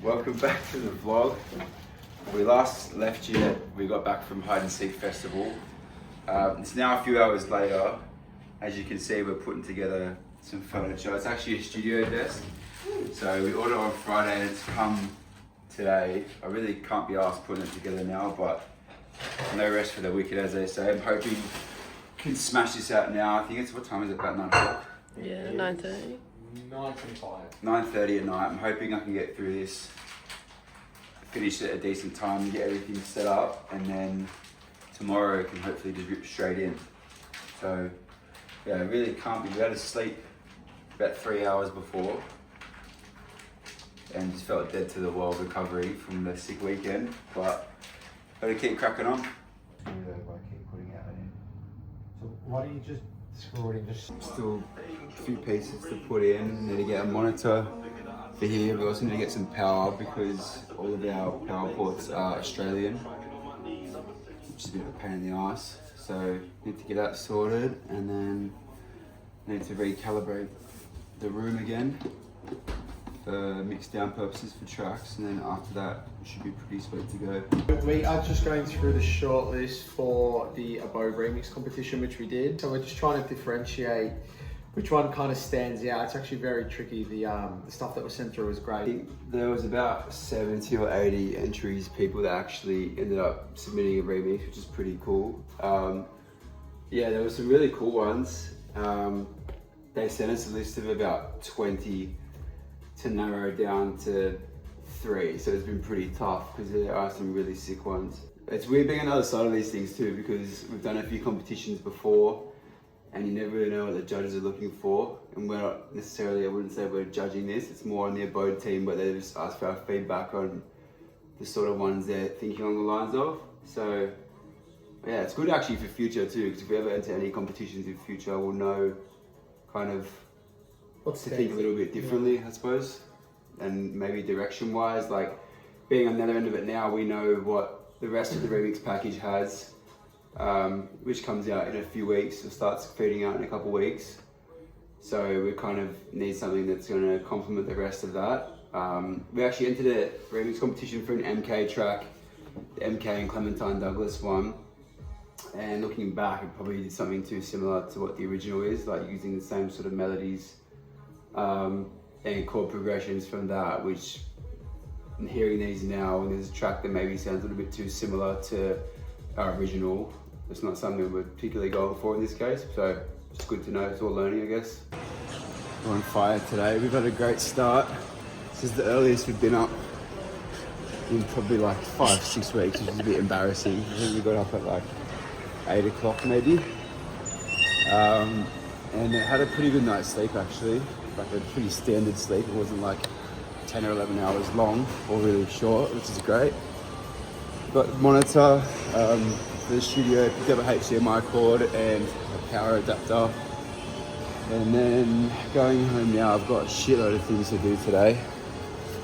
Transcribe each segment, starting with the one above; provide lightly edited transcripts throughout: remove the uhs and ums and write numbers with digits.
Welcome back to the vlog. We last left you, we got back from Hide and Seek Festival. It's now a few hours later. As you can see, we're putting together some furniture. It's actually a studio desk. So we ordered it on Friday and it's come today. I really can't be asked putting it together now, but no rest for the wicked, as they say. I'm hoping we can smash this out now. I think it's, what time is it, about 9 o'clock? Yeah, 9:30. 9:25. 9:30 at night. I'm hoping I can get through this, finish it at a decent time, get everything set up, and then tomorrow I can hopefully just rip straight in. So yeah, I really can't be. We had to sleep about 3 hours before and just felt dead to the world recovering from the sick weekend, but gotta keep cracking on. So why don't you just screw it in? Still a few pieces to put in. Need to get a monitor for here. We also need to get some power because all of our power ports are Australian, which is a bit of a pain in the ass. So need to get that sorted, and then need to recalibrate the room again for mixed down purposes for tracks, and then after that we should be pretty sweet to go. We are just going through the shortlist for the Abode Remix competition, which we did. So we're just trying to differentiate which one kind of stands out. It's actually very tricky. The stuff that was sent through was I great. think there was about 70 or 80 entries, people that actually ended up submitting a remix, which is pretty cool. Yeah, there were some really cool ones. They sent us a list of about 20 to narrow down to 3, so it's been pretty tough because there are some really sick ones. It's weird being on the other side of these things too, because we've done a few competitions before and you never really know what the judges are looking for, and we're not necessarily, I wouldn't say we're judging this, it's more on the Abode team, but they just ask for our feedback on the sort of ones they're thinking along the lines of. So yeah, it's good actually for future too, because if we ever enter any competitions in future, we'll know kind of to think a little bit differently, I suppose, and maybe direction wise, like being on the other end of it now, we know what the rest of the remix package has, which comes out in a few weeks, or starts feeding out in a couple of weeks. So we kind of need something that's going to complement the rest of that. We actually entered a remix competition for an MK track, the MK and Clementine Douglas one. And looking back, it probably did something too similar to what the original is, like using the same sort of melodies and chord progressions from that, which hearing these now, and there's a track that maybe sounds a little bit too similar to our original, it's not something we're particularly going for in this case, so it's good to know. It's all learning, I guess. We're on fire today. We've had a great start. This is the earliest we've been up in probably like 5-6 weeks, which is a bit embarrassing. I think we got up at like 8 o'clock maybe, and it had a pretty good night's sleep actually, like a pretty standard sleep. It wasn't like 10 or 11 hours long or really short, which is great. Got the monitor for the studio, picked up a HDMI cord and a power adapter, and then going home now. I've got a shitload of things to do today.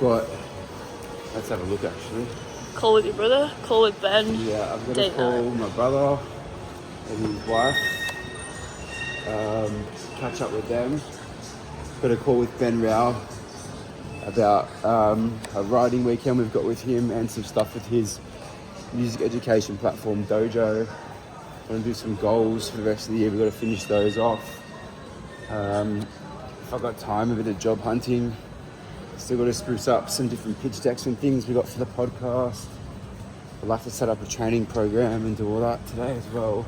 Let's have a look actually. Call with your brother, call with Ben. Yeah, I've got to call my brother and his wife, catch up with them. Got a call with Ben Rao about a writing weekend we've got with him and some stuff with his music education platform Dojo. Want to do some goals for the rest of the year. We've got to finish those off. If I've got time, a bit of job hunting. Still got to spruce up some different pitch decks and things we got for the podcast. I'd like to set up a training program and do all that today as well.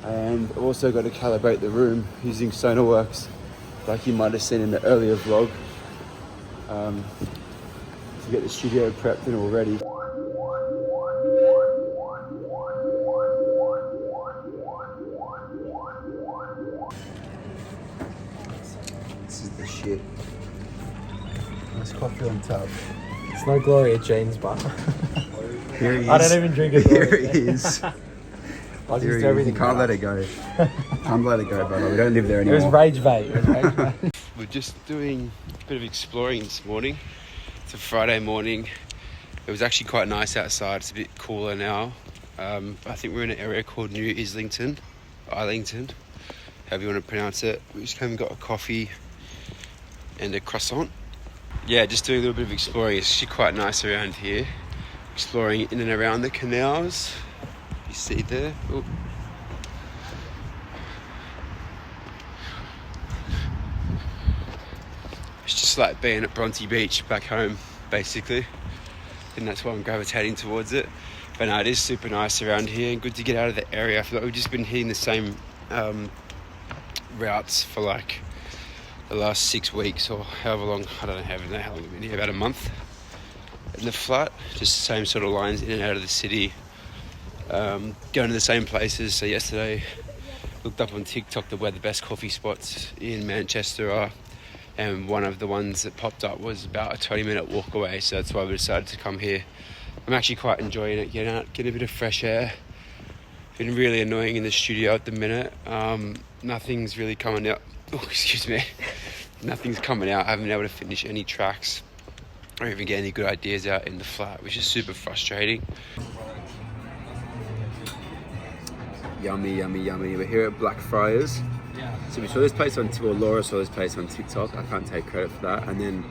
And also got to calibrate the room using SonarWorks, like you might have seen in the earlier vlog, to get the studio prepped and all ready. This is the shit. Nice coffee on tap. It's no Gloria Jeans, but Here he is. I don't even drink it. Here he is. I just do everything. You can't let it go. Can't let it go, brother. We don't live there It anymore. was rage bait. We're just doing a bit of exploring this morning. It's a Friday morning. It was actually quite nice outside. It's a bit cooler now. I think we're in an area called New Islington, however you want to pronounce it. We just came and got a coffee and a croissant. yeah, just doing a little bit of exploring. It's actually quite nice around here. Exploring in and around the canals. You see there. Ooh. It's just like being at Bronte Beach back home, basically. And that's why I'm gravitating towards it. But no, it is super nice around here and good to get out of the area. I feel like we've just been hitting the same routes for like the last 6 weeks or however long. I don't know how long we've been here, about a month in the flat. Just the same sort of lines in and out of the city. Going to the same places. So yesterday, looked up on TikTok where the best coffee spots in Manchester are. And one of the ones that popped up was about a 20-minute walk away. So that's why we decided to come here. I'm actually quite enjoying it, getting out, getting a bit of fresh air. Been really annoying in the studio at the minute. Nothing's really coming out. Oh, excuse me. Nothing's coming out. I haven't been able to finish any tracks or even get any good ideas out in the flat, which is super frustrating. Yummy, yummy, yummy. We're here at Blackfriars. So we saw this place Laura saw this place on TikTok. I can't take credit for that. And then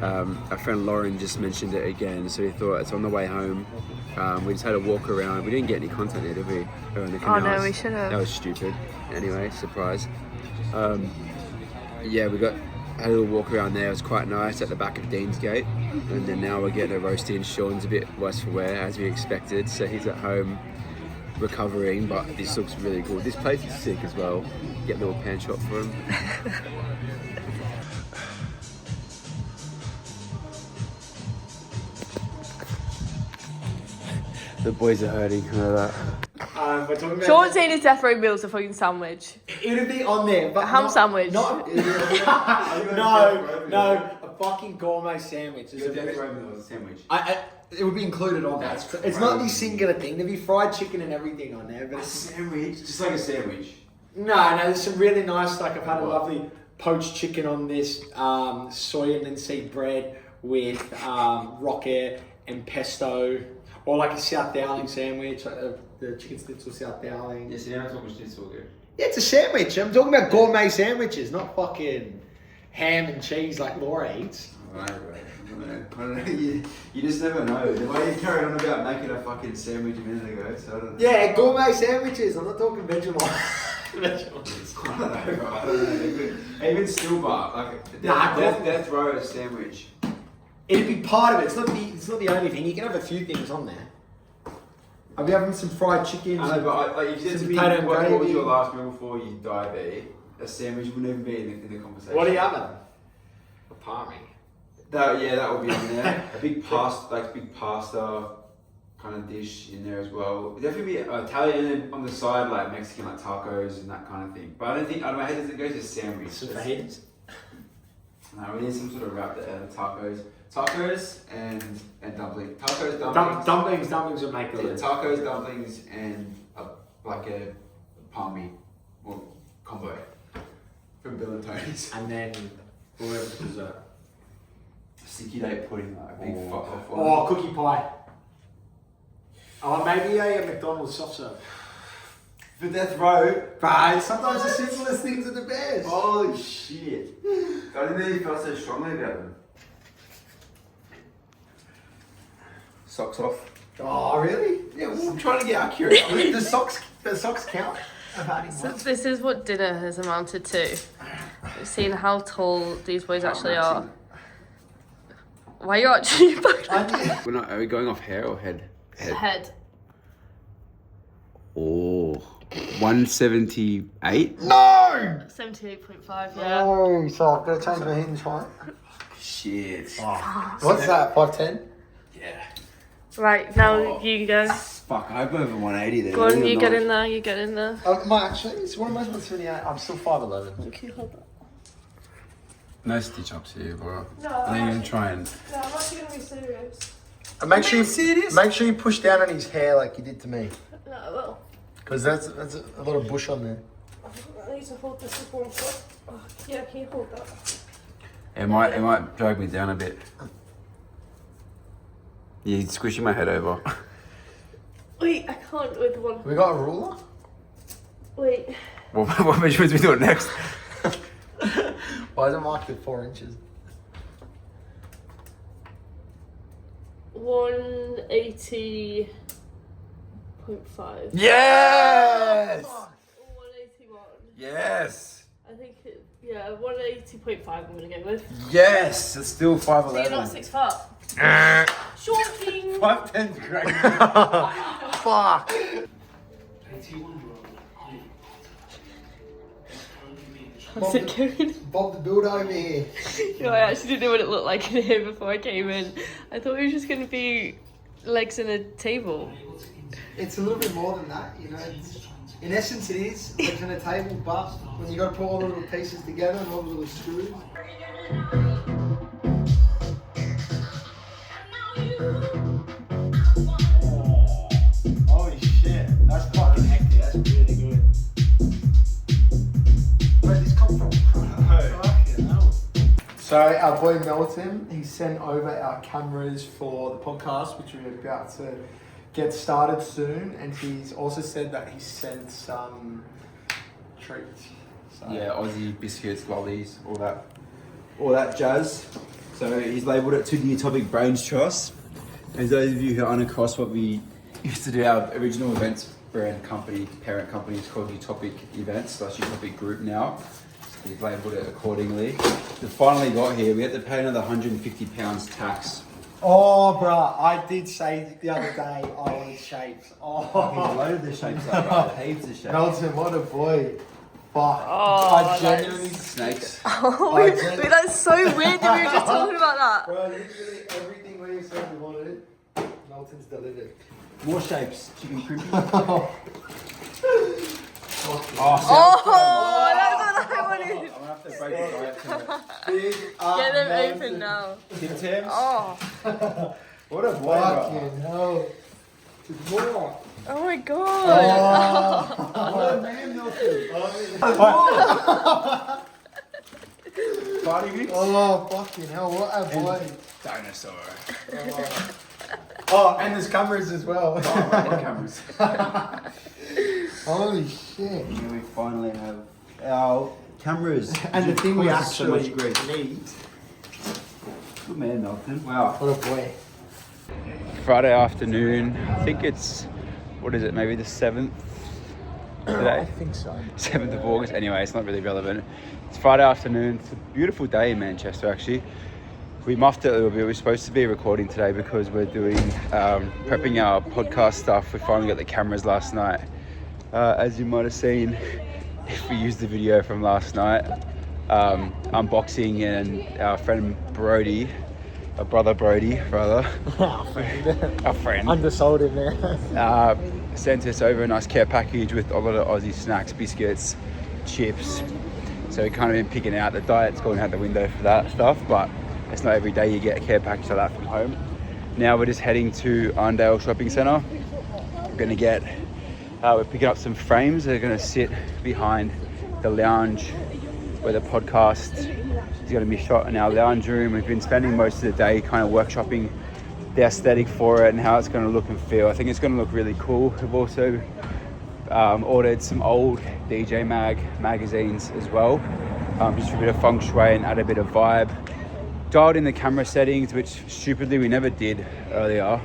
our friend Lauren just mentioned it again. So we thought it's on the way home. We just had a walk around. We didn't get any content there, did we? Around the canals. Oh no, we should have. That was stupid. Anyway, surprise. Yeah, we had a little walk around there. It was quite nice at the back of Deansgate. And then now we're getting a roasty and Sean's a bit worse for wear as we expected. So he's at home recovering, but this looks really good. This place is sick as well. Get a little pan shot for him. The boys are hurting. Remember that? We're talking about. Sean's eating his death row meal's a fucking sandwich. It'd be on there, but A ham sandwich. no, a fucking gourmet sandwich. It's a sandwich. It would be included on that. It's not the singular thing. There'd be fried chicken and everything on there, but A sandwich? Just like a sandwich. no. There's some really nice. Like I've had a lovely poached chicken on this soy and linseed bread with rocket and pesto, or like a South Dowling sandwich, like the chicken schnitzel South Dowling. Yes, yeah, I'm talking schnitzel here. Yeah, it's a sandwich. I'm talking about gourmet sandwiches, not fucking ham and cheese like Laura eats. Right. I don't know. You just never know. The way you carried on about making a fucking sandwich a minute ago, so I don't know. Yeah, gourmet sandwiches. I'm not talking Vegemite. I don't know. Even still bar, like death row sandwich. It'd be part of it. It's not the only thing. You can have a few things on there. I'll be having some fried chicken. I know, but like if you said to me, what was your last meal before you died, a sandwich wouldn't even be in the conversation. What are you having? A palmy. That would be on there. A big pasta kind of dish in there as well. It'd definitely be Italian and on the side, like Mexican, like tacos and that kind of thing. But I don't think, out of my head, does it go to sandwich? Some fajitas? No, we need some sort of wrap there. Tacos and dumplings. Dumplings would make the list. Tacos, dumplings, and a palmy or combo from Bill and Tony's. And then whatever dessert. Sticky date pudding, like a big fuck off one. Oh, cookie pie. Oh, maybe a McDonald's soft serve. For death row. But sometimes the simplest things are the best. Holy shit. I didn't really feel so strongly about them. Socks off. Oh, really? Yeah, well, I'm trying to get accurate. I mean, the socks count. So this is what dinner has amounted to. We've seen how tall these boys actually are. Why are you actually Are we going off hair or head? Head. Oh, 178? No! 78.5, yeah. Oh, so I've got to change my hinge height. Shit. Oh. What's that, 5'10"? Yeah. Right, now you go. Fuck, I hope over 180 then. Go on, you get in there, you get in there. What am I supposed to 78? I'm still 5'11". Okay, hold that. No stitch ups here, bro. No, I'm even trying. No, I'm actually going to be serious. And make sure you push down on his hair like you did to me. No, I will. Because that's a lot of bush on there. I need to hold this with one foot. Oh, yeah, can you hold that? It might drag me down a bit. You're squishing my head over. Wait, I can't with one. We got a ruler? Wait. What measurements are we doing next? Why is it marked at 4 inches? 180.5. Yes! Or 181. Yes! I think it, yeah, 180.5 I'm gonna go with. Yes! It's still So you're 5'11". not 6 foot. Shorting. 5'10's great. Fuck. How's it going? Bob the Builder over here. You know, I actually didn't know what it looked like in here before I came in. I thought it was just gonna be legs and a table. It's a little bit more than that, you know. In essence, it is like on a table, but when you got to put all the little pieces together and all the little screws. Holy shit, that's fucking hectic. That's really good. Where did this come from? Fucking hell. So our boy Melton, he sent over our cameras for the podcast, which we're about to get started soon, and he's also said that he sent some treats. So. Yeah, Aussie biscuits, lollies, all that jazz. So he's labelled it to the Utopic Brains Trust. As those of you who aren't across what we used to do, our original events brand company, parent company is called Utopic Events / Utopic Group now. He's labelled it accordingly. We finally got here. We had to pay another £150 tax. Oh, bruh, I did say the other day I wanted shapes. Oh, He's loaded the shapes up, right? Heaps of shapes. Melton, what a boy. Fuck. Oh, I genuinely... Snakes. Oh, wait, that's so weird that we were just talking about that. Bro, literally everything we said we wanted, Melton's delivered. More shapes. Chicken crimpy. Oh, that's what I wanted. I'm gonna have to break the diet tonight. Big Get them open now. Tim Tams. Oh, What a boy, bro. Fucking hell. There's more. oh my god. What a man, Melton. Party mix. Oh, fucking hell, what a boy. Dinosaur. Oh, and there's cameras as well. Oh, right, the cameras. Holy shit. Here we finally have our cameras. And the thing we Causes so much actually grief. need. Good man, Melton. Wow. What a boy. Friday afternoon. I think it's, what is it, maybe the 7th today? I think so. 7th of August. Anyway, it's not really relevant. It's Friday afternoon. It's a beautiful day in Manchester, actually. We muffed it a little bit. We're supposed to be recording today because we're doing prepping our podcast stuff. We finally got the cameras last night. As you might have seen, if we used the video from last night, unboxing, and our friend Brody, our brother Brody, rather, our friend, Undersold in there. sent us over a nice care package with a lot of Aussie snacks, biscuits, chips. So we kind of been picking out. The diet's going out the window for that stuff, but it's not every day you get a care package like that from home. Now we're just heading to Arndale Shopping Centre. We're gonna get, we're picking up some frames that are gonna sit behind the lounge where the podcast is gonna be shot in our lounge room. We've been spending most of the day kind of workshopping the aesthetic for it and how it's gonna look and feel. I think it's gonna look really cool. We've also ordered some old DJ magazines as well, just for a bit of feng shui and add a bit of vibe. Dialed in the camera settings, which stupidly we never did earlier.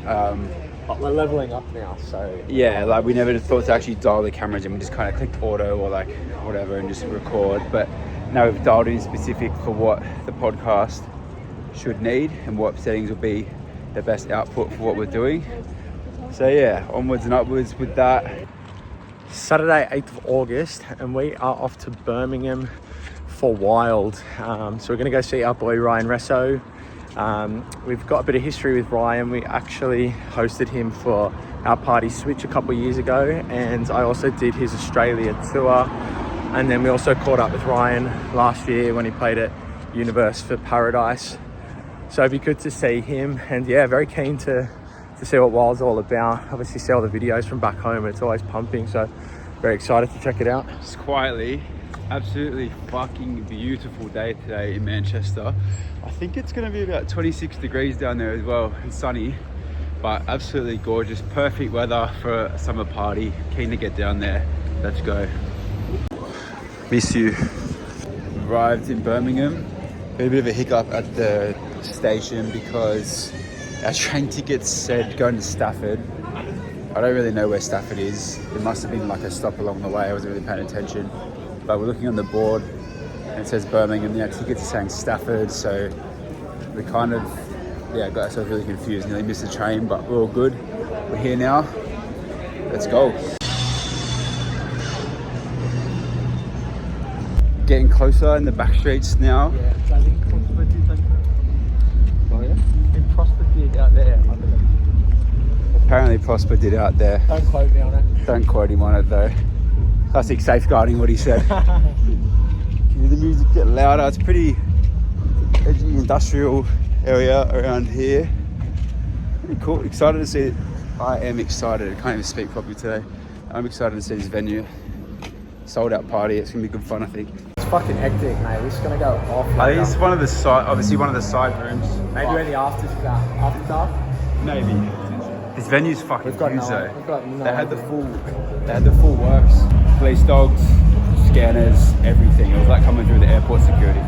But we're leveling up now, so... Yeah, like we never thought to actually dial the cameras in. We just kind of clicked auto or like whatever and just record. But now we've dialed in specific for what the podcast should need and what settings will be the best output for what we're doing. So yeah, onwards and upwards with that. Saturday, 8th of August, and we are off to Birmingham for WYLD. So we're going to go see our boy Ryan Resso. We've got a bit of history with Ryan. We actually hosted him for our party switch a couple of years ago, and I also did his Australia tour. And then we also caught up with Ryan last year when he played at Universe for Paradise. So it'd be good to see him, and yeah, very keen to see what WYLD's all about. Obviously see all the videos from back home, it's always pumping, so very excited to check it out. Just quietly, absolutely fucking beautiful day today in Manchester. I think it's going to be about 26 degrees down there as well, and sunny, but absolutely gorgeous. Perfect weather for a summer party. Keen to get down there. Let's go. Miss you. Arrived in Birmingham. Had a bit of a hiccup at the station because Our train tickets said going to Stafford. I don't really know where Stafford is. It must have been like a stop along the way. I wasn't really paying attention. But we're looking on the board and it says Birmingham. The tickets are saying Stafford. So we kind of, got ourselves really confused. Nearly missed the train, but we're all good. We're here now. Let's go. Getting closer in the back streets now. Yeah, so I think Prosper did that. Oh yeah? In Prosper did out there, I believe. Apparently Prosper did out there. Don't quote me on it. Don't quote him on it though. Classic safeguarding what he said. Can the music get louder? It's pretty edgy industrial area around here. Pretty cool. Excited to see it. I am excited. I can't even speak properly today. I'm excited to see this venue. Sold out party. It's gonna be good fun, I think. It's fucking hectic, mate. We're just gonna go off. I think it's one of the side, obviously one of the side rooms. Maybe where the after dark. Maybe. This venue's fucking We've got huge no. though. We've got no. They had the full works. Police dogs, scanners, everything. It was like coming through the airport security.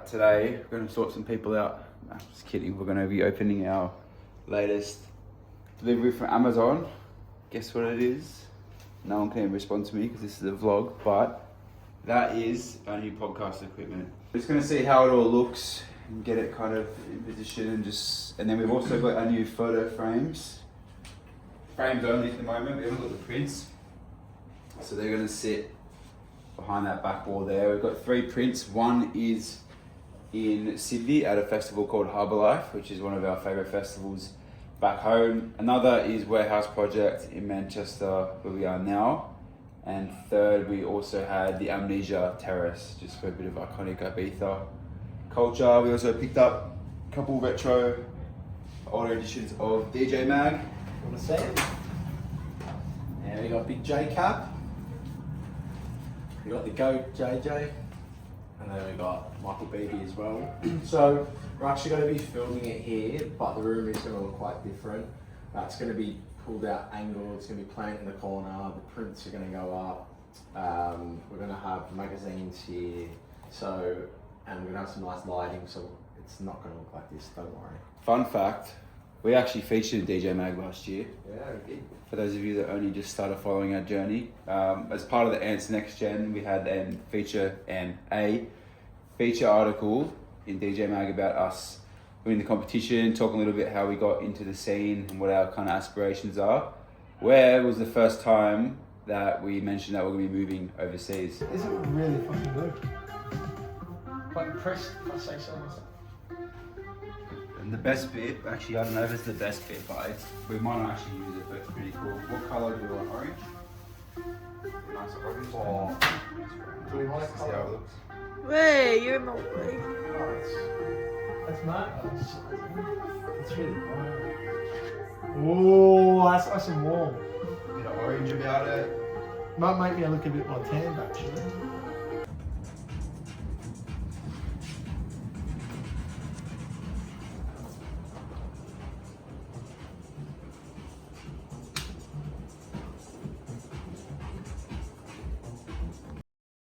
Today we're going to sort some people out. No, just kidding. We're going to be opening our latest delivery from Amazon. Guess what it is? No one can respond to me because this is a vlog, but that is our new podcast equipment. We're just going to see how it all looks and get it kind of in position and then we've also got our new photo frames. Frames only at the moment. We haven't got the prints, so they're going to sit behind that back wall there. We've got 3 prints. One is in Sydney at a festival called Harbour Life, which is one of our favourite festivals back home. Another is Warehouse Project in Manchester, where we are now. And third, we also had the Amnesia Terrace, just for a bit of iconic Ibiza culture. We also picked up a couple retro older editions of DJ Mag. You want to see it? Yeah, we got Big J Cap. We got the GOAT JJ. And then we got Michael Beebe as well. So we're actually going to be filming it here, but the room is going to look quite different. It's going to be pulled out angle, it's going to be plant in the corner, the prints are going to go up. We're going to have magazines here, and we're going to have some nice lighting, so it's not going to look like this, don't worry. Fun fact, we actually featured in DJ Mag last year. Yeah, we did. For those of you that only just started following our journey, as part of the Ants Next Gen, we had a feature article in DJ Mag about us winning the competition, talking a little bit how we got into the scene and what our kind of aspirations are. Where was the first time that we mentioned that we're going to be moving overseas? This is really fucking good. Quite impressed, if I say so myself. And the best bit, actually I don't know if it's the best bit, but we might not actually use it, but it's pretty cool. What colour do we want? Orange? Nice orange. Oh. Do we want This to is how it colour? looks. Wait, you're in my way. That's mad. It's really bright. Oh, that's nice and warm. Bit of orange about it. Might make me look a bit more tanned actually.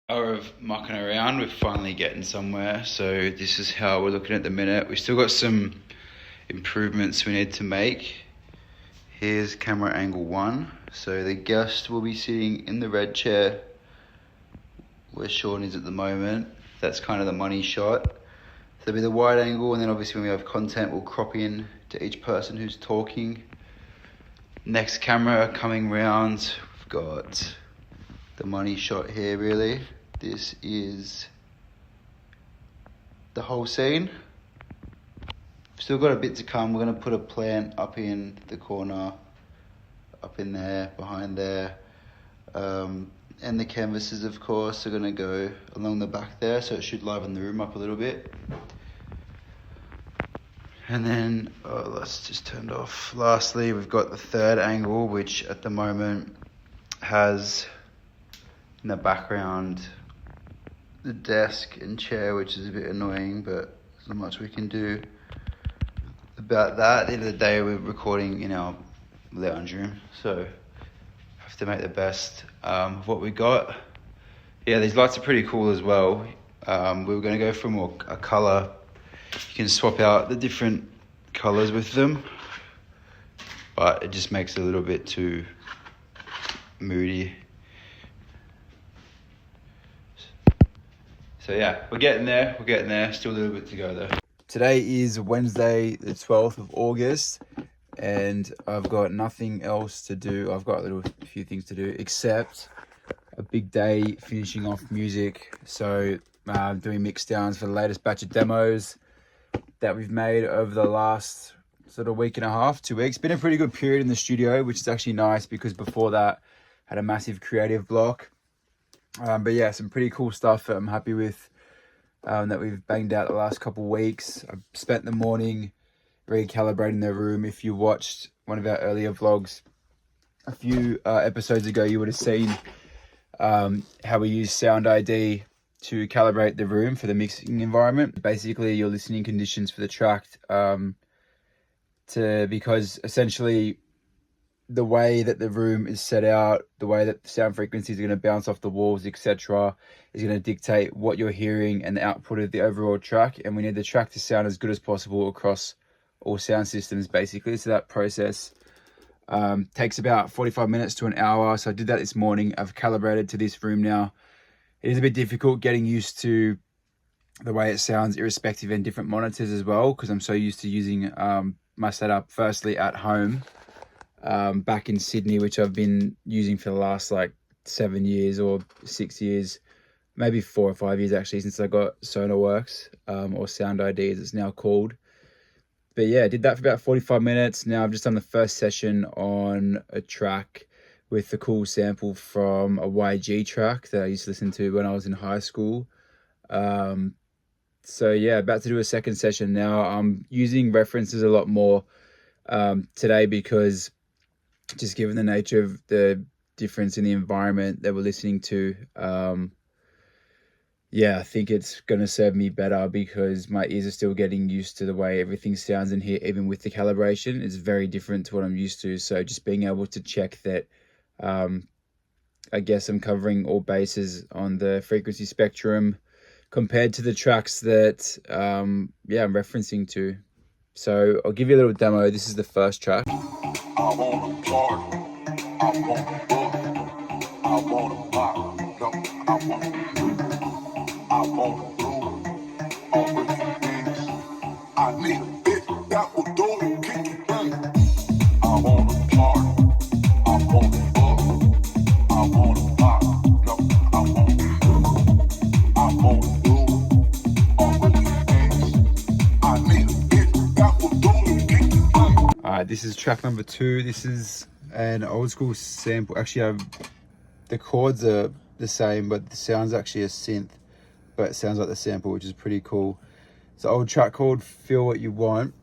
Hour of mucking around, we're finally getting somewhere. So this is how we're looking at the minute. We've still got some improvements we need to make. Here's camera angle 1. So the guest will be sitting in the red chair where Sean is at the moment. That's kind of the money shot. So there'll be the wide angle, and then obviously when we have content, we'll crop in to each person who's talking. Next camera coming round, we've got the money shot here really. This is the whole scene. Still got a bit to come. We're going to put a plant up in the corner, up in there, behind there. And and the canvases, of course, are going to go along the back there, so it should liven the room up a little bit. And then, let's just turn it off. Lastly, we've got the third angle, which at the moment has in the background the desk and chair, which is a bit annoying, but there's not much we can do about that. At the end of the day, we're recording in our lounge room, so have to make the best of what we got. Yeah, these lights are pretty cool as well. We were going to go for a colour. You can swap out the different colours with them, but it just makes it a little bit too moody. So yeah, we're getting there, still a little bit to go though. Today is Wednesday, the 12th of August, and I've got nothing else to do. I've got a few things to do, except a big day finishing off music. So doing mix downs for the latest batch of demos that we've made over the last sort of week and a half, 2 weeks. Been a pretty good period in the studio, which is actually nice because before that had a massive creative block. But yeah, some pretty cool stuff that I'm happy with that we've banged out the last couple of weeks. I spent the morning recalibrating the room. If you watched one of our earlier vlogs a few episodes ago, you would have seen how we use Sound ID to calibrate the room for the mixing environment. Basically, your listening conditions for the track, because essentially the way that the room is set out, the way that the sound frequencies are going to bounce off the walls, etc., is going to dictate what you're hearing and the output of the overall track. And we need the track to sound as good as possible across all sound systems, basically. So that process takes about 45 minutes to an hour. So I did that this morning. I've calibrated to this room now. It is a bit difficult getting used to the way it sounds irrespective in different monitors as well, because I'm so used to using my setup firstly at home back in Sydney, which I've been using for the last like 7 years or 6 years, maybe 4 or 5 years actually, since I got SonarWorks or Sound ID as it's now called. But yeah, I did that for about 45 minutes. Now I've just done the first session on a track with the cool sample from a YG track that I used to listen to when I was in high school. So yeah, about to do a second session now. I'm using references a lot more today because just given the nature of the difference in the environment that we're listening to, yeah, I think it's going to serve me better because my ears are still getting used to the way everything sounds in here, even with the calibration. It's very different to what I'm used to. So just being able to check that, I guess I'm covering all bases on the frequency spectrum compared to the tracks that, yeah, I'm referencing to. So I'll give you a little demo. This is the first track. I wanna party, I wanna book, I wanna pop, no, I wanna do, I wanna do, all with the things. I need a bitch that will do it, kick it down. I wanna party, I wanna book, I wanna pop, no, I wanna do, I wanna do, all with the things. I need a bitch that will do it, kick it down. Alright, this is track number 2. This is an old school sample. Actually, the chords are the same, but the sound's actually a synth, but it sounds like the sample, which is pretty cool. It's an old track called Feel What You Want,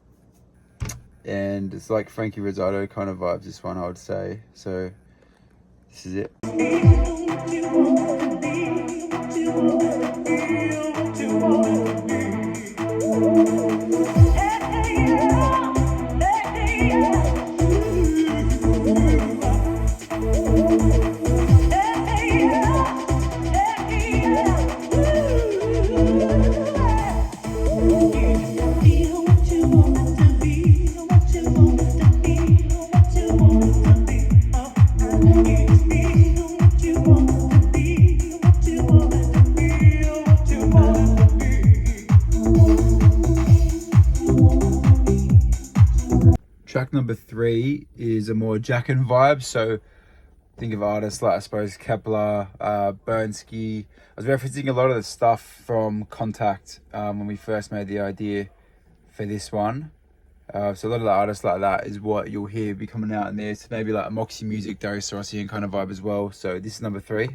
and it's like Frankie Rizzato kind of vibes, this one, I would say. So this is it. Track number 3 is a more Jackin vibe. So think of artists like, I suppose, Kepler, Bernski. I was referencing a lot of the stuff from Contact when we first made the idea for this one. So a lot of the artists like that is what you'll hear be coming out in there. So maybe like a Moxie Music, Darius Rossi kind of vibe as well. So this is number 3.